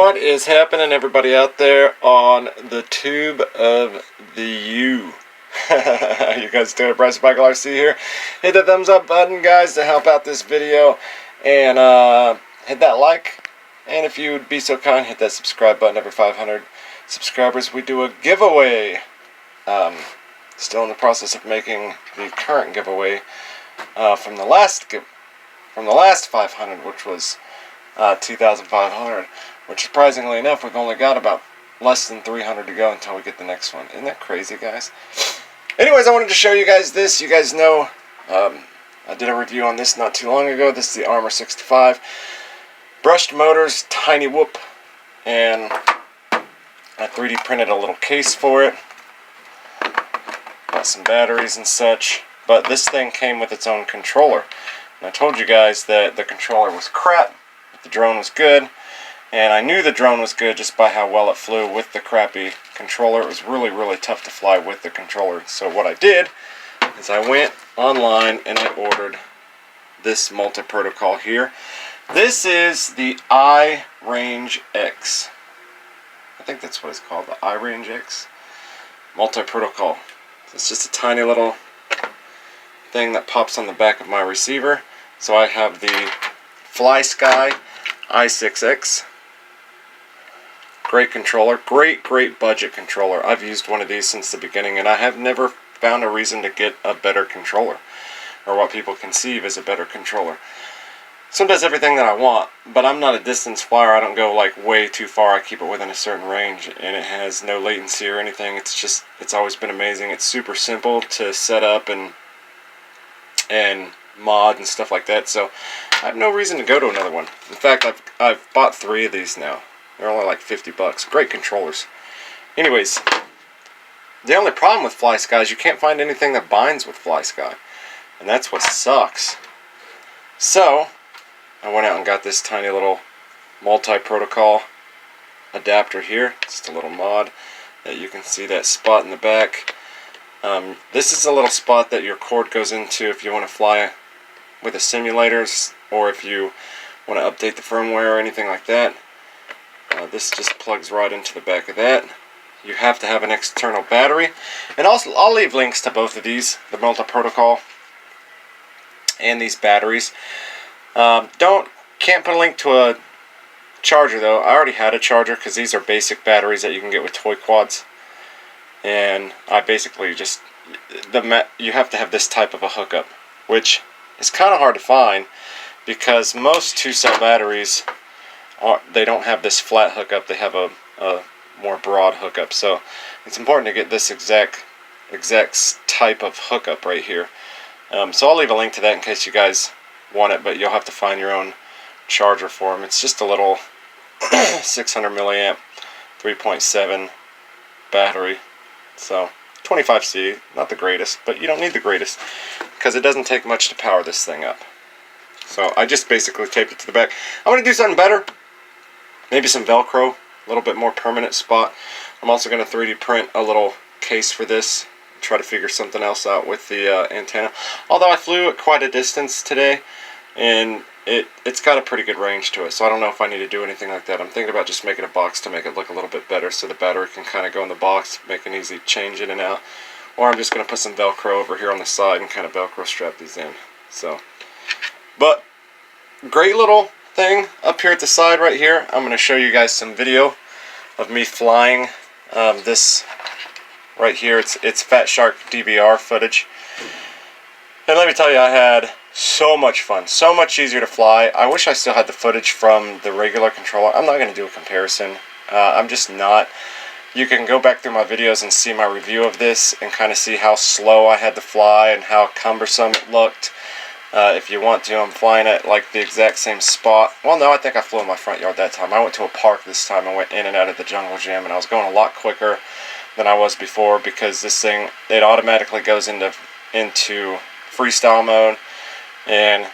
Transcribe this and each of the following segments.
What is happening, everybody out there on the tube of the U? You guys doing it? Bryce Michael RC here. Hit the thumbs up button, guys, to help out this video, and hit that like, and if you would be so kind, hit that subscribe button. Every 500 subscribers we do a giveaway. Still in the process of making the current giveaway from the last 500, which was 2,500, which surprisingly enough, we've only got about less than 300 to go until we get the next one. Isn't that crazy, guys? Anyways, I wanted to show you guys this. You guys know I did a review on this not too long ago. This is the Armor 65 brushed motors, tiny whoop, and I 3D printed a little case for it. Got some batteries and such, but this thing came with its own controller. And I told you guys that the controller was crap, but the drone was good, and I knew the drone was good just by how well it flew with the crappy controller. It was really, really tough to fly with the controller. So what I did is I went online and I ordered this Multiprotocol here. This is the iRangeX. I think that's what it's called, the iRangeX Multiprotocol. It's just a tiny little thing that pops on the back of my receiver. So I have the Flysky i6X. Great controller, great budget controller. I've used one of these since the beginning, and I have never found a reason to get a better controller, or what people conceive as a better controller. So it does everything that I want, but I'm not a distance flyer. I don't go like way too far. I keep it within a certain range, and it has no latency or anything. It's always been amazing. It's super simple to set up and mod and stuff like that, so I have no reason to go to another one. In fact, I've bought 3 of these now. They're only like 50 bucks. Great controllers. Anyways, the only problem with Flysky is you can't find anything that binds with Flysky, and that's what sucks. So I went out and got this tiny little multi-protocol adapter here. Just a little mod that you can see that spot in the back. This is a little spot that your cord goes into if you want to fly with the simulators, or if you want to update the firmware or anything like that. This just plugs right into the back of that. You have to have an external battery, and also I'll leave links to both of these, the Multiprotocol and these batteries. Can't put a link to a charger though. I already had a charger because these are basic batteries that you can get with toy quads. And I basically just, you have to have this type of a hookup, which is kind of hard to find because most 2-cell batteries, they don't have this flat hookup. They have a more broad hookup. So it's important to get this exact type of hookup right here. So I'll leave a link to that in case you guys want it, but you'll have to find your own charger for them. It's just a little 600 milliamp 3.7 battery. So 25C, not the greatest, but you don't need the greatest because it doesn't take much to power this thing up. So I just basically taped it to the back. I'm going to do something better. Maybe some Velcro, a little bit more permanent spot. I'm also going to 3D print a little case for this. Try to figure something else out with the antenna. Although I flew at quite a distance today, and it's got a pretty good range to it, so I don't know if I need to do anything like that. I'm thinking about just making a box to make it look a little bit better so the battery can kind of go in the box, make an easy change in and out. Or I'm just going to put some Velcro over here on the side and kind of Velcro strap these in. So, but great little thing up here at the side right here. I'm going to show you guys some video of me flying this right here. It's Fat Shark DVR footage. And let me tell you, I had so much fun. So much easier to fly. I wish I still had the footage from the regular controller. I'm not going to do a comparison. I'm just not. You can go back through my videos and see my review of this and kind of see how slow I had to fly and how cumbersome it looked. If you want to, I'm flying at like the exact same spot. Well, no, I think I flew in my front yard that time. I went to a park this time and went in and out of the jungle gym, and I was going a lot quicker than I was before because this thing, it automatically goes into freestyle mode, and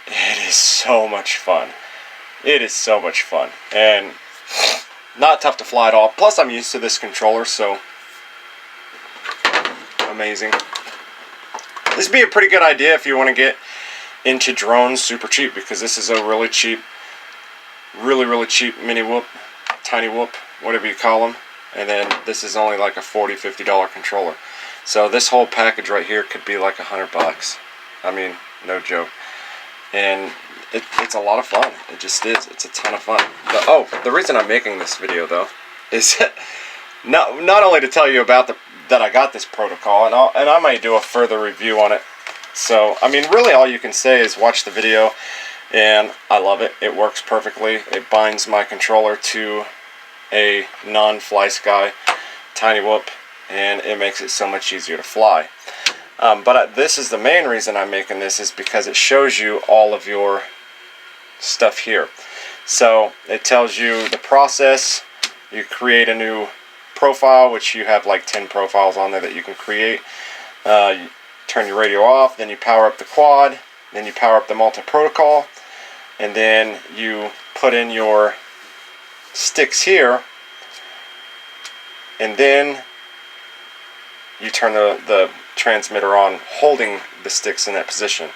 it is so much fun. It is so much fun, and not tough to fly at all. Plus, I'm used to this controller, so amazing. This would be a pretty good idea if you want to get into drones super cheap, because this is a really cheap mini whoop Tiny Whoop, whatever you call them. And then this is only like a $40, $50 controller. So this whole package right here could be like $100. I mean, no joke. And it's a lot of fun. It just is. It's a ton of fun. The reason I'm making this video though is not only to tell you about that I got this protocol, and I might do a further review on it. So I mean, really, all you can say is watch the video, and I love it. It works perfectly. It binds my controller to a non-Flysky Tiny Whoop, and it makes it so much easier to fly. But this is the main reason I'm making this, is because it shows you all of your stuff here. So it tells you the process. You create a new profile, which you have like 10 profiles on there that you can create. You turn your radio off, then you power up the quad, then you power up the multi-protocol, and then you put in your sticks here, and then you turn the transmitter on holding the sticks in that position,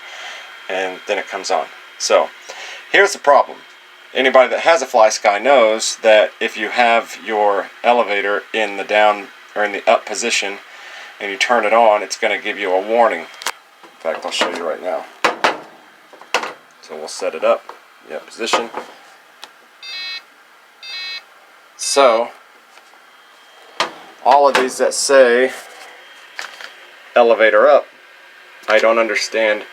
and then it comes on. So here's the problem. Anybody that has a Flysky knows that if you have your elevator in the down or in the up position and you turn it on, it's going to give you a warning. In fact, I'll show you right now. So we'll set it up, the up position. So all of these that say elevator up, I don't understand.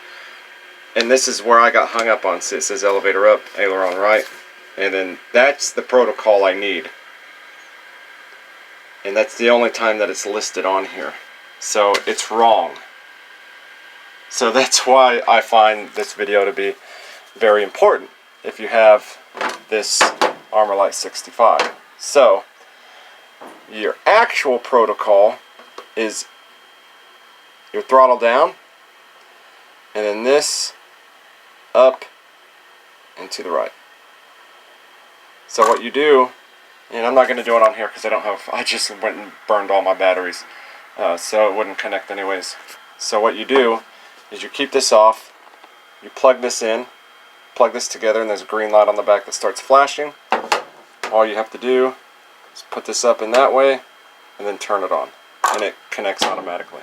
And this is where I got hung up on. So it says elevator up, aileron right, and then that's the protocol I need, and that's the only time that it's listed on here. So it's wrong. So that's why I find this video to be very important if you have this Armorlight 65. So your actual protocol is your throttle down, and then this up and to the right. So what you do, and I'm not going to do it on here because I just went and burned all my batteries, so it wouldn't connect anyways. So what you do is you keep this off, you plug this in, plug this together, and there's a green light on the back that starts flashing. All you have to do is put this up in that way and then turn it on, and it connects automatically.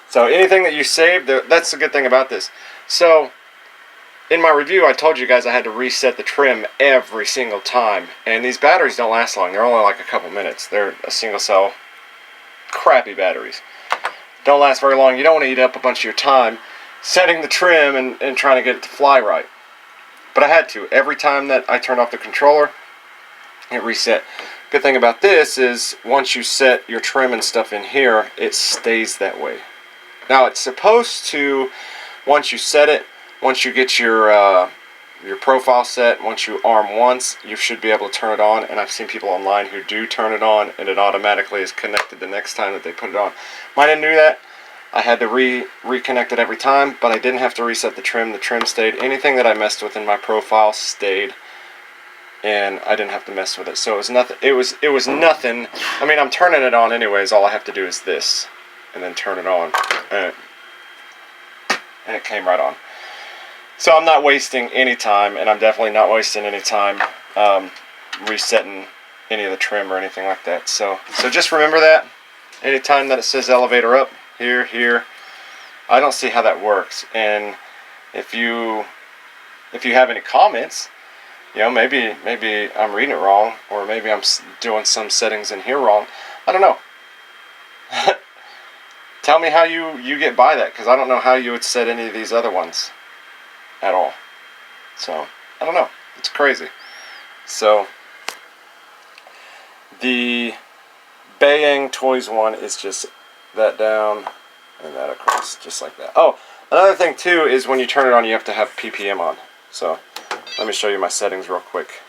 So anything that you save, that's the good thing about this. So in my review, I told you guys I had to reset the trim every single time, and these batteries don't last long. They're only like a couple minutes. They're a single cell, crappy batteries. Don't last very long. You don't want to eat up a bunch of your time setting the trim and trying to get it to fly right. But I had to. Every time that I turned off the controller, it reset. Good thing about this is once you set your trim and stuff in here, it stays that way. Now it's supposed to, once you set it, once you get your profile set, once you arm once, you should be able to turn it on. And I've seen people online who do turn it on, and it automatically is connected the next time that they put it on. Mine didn't do that. I had to reconnect it every time, but I didn't have to reset the trim. The trim stayed. Anything that I messed with in my profile stayed, and I didn't have to mess with it. So it was nothing. It was nothing. I mean, I'm turning it on anyways. All I have to do is this, and then turn it on, and it came right on. So I'm not wasting any time, and I'm definitely not wasting any time resetting any of the trim or anything like that. So just remember that. Anytime that it says elevator up, here, I don't see how that works. And if you have any comments, you know, maybe I'm reading it wrong, or maybe I'm doing some settings in here wrong. I don't know. Tell me how you get by that, because I don't know how you would set any of these other ones at all. So I don't know. It's crazy. So the Bayang Toys one is just that down and that across, just like that. Oh, another thing too is when you turn it on, you have to have PPM on. So let me show you my settings real quick,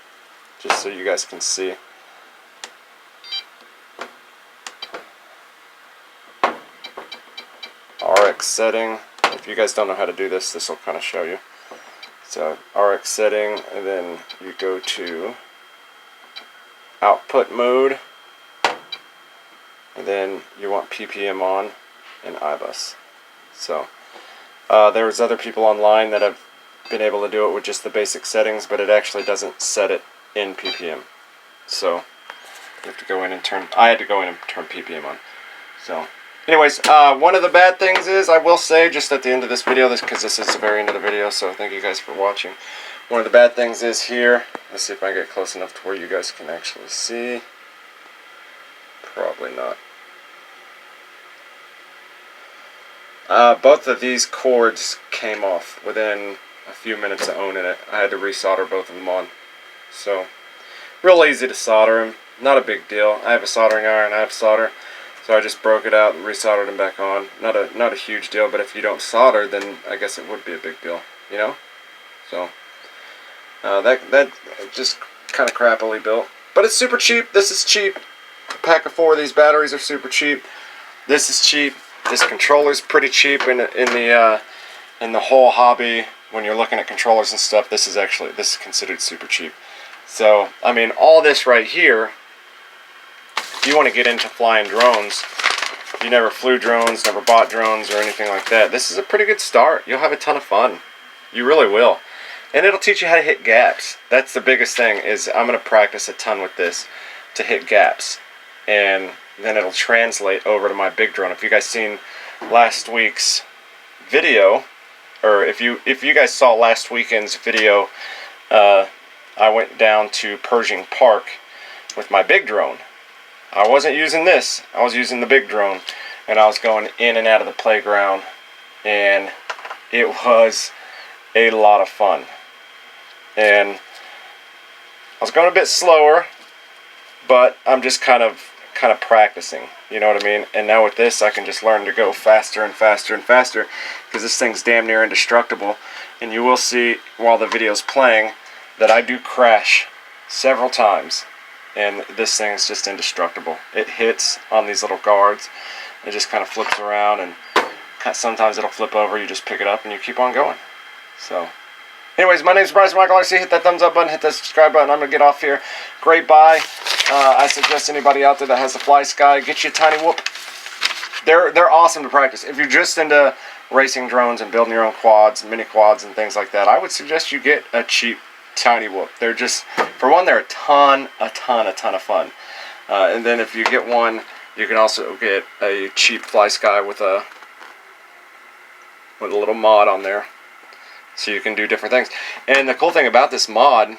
just so you guys can see. RX setting. If you guys don't know how to do this, this will kind of show you. So RX setting, and then you go to output mode, and then you want PPM on and iBus. So there's other people online that have been able to do it with just the basic settings, but it actually doesn't set it in PPM. So You have to go in and turn. I had to go in and turn PPM on. So, anyways, one of the bad things is, I will say just at the end of this video, because this is the very end of the video, so thank you guys for watching. One of the bad things is here. Let's see if I can get close enough to where you guys can actually see. Probably not. Both of these cords came off within a few minutes of owning it. I had to resolder both of them on. So, real easy to solder them. Not a big deal. I have a soldering iron, I have solder. So I just broke it out and resoldered them back on. Not a huge deal, but if you don't solder, then I guess it would be a big deal, you know? So, that just kind of crappily built. But it's super cheap. This is cheap. A pack of 4 of these batteries are super cheap. This is cheap. This controller's pretty cheap in the whole hobby. When you're looking at controllers and stuff, this is considered super cheap. So, I mean, all this right here, if you want to get into flying drones, you never flew drones, never bought drones or anything like that, this is a pretty good start. You'll have a ton of fun. You really will. And it'll teach you how to hit gaps. That's the biggest thing, is I'm going to practice a ton with this to hit gaps. And then it'll translate over to my big drone. If you guys seen last week's video, or if you guys saw last weekend's video, I went down to Pershing Park with my big drone. I wasn't using this. I was using the big drone, and I was going in and out of the playground, and it was a lot of fun. And I was going a bit slower, but I'm just kind of practicing, you know what I mean? And now with this, I can just learn to go faster and faster and faster, because this thing's damn near indestructible. And you will see while the video's playing that I do crash several times, and this thing's just indestructible. It hits on these little guards, it just kind of flips around, and sometimes it'll flip over. You just pick it up and you keep on going. So, anyways, my name's Bryce Michael RC. Hit that thumbs up button, hit that subscribe button. I'm going to get off here. Great buy. I suggest anybody out there that has a Flysky, get you a tiny whoop. They're awesome to practice. If you're just into racing drones and building your own quads, mini quads and things like that, I would suggest you get a cheap tiny whoop. They're just, for one, they're a ton of fun. And then if you get one, you can also get a cheap Flysky with a little mod on there, so you can do different things. And the cool thing about this module,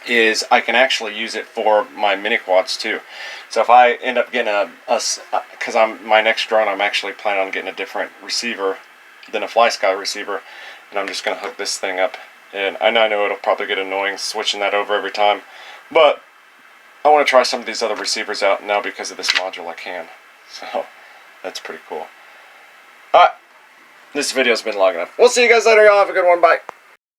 is I can actually use it for my mini quads too. So if I end up getting because my next drone, I'm actually planning on getting a different receiver than a Flysky receiver, and I'm just going to hook this thing up. And I know it'll probably get annoying switching that over every time, but I want to try some of these other receivers out now because of this module. I can. So that's pretty cool. Alright, this video's been long enough. We'll see you guys later. Y'all have a good one. Bye.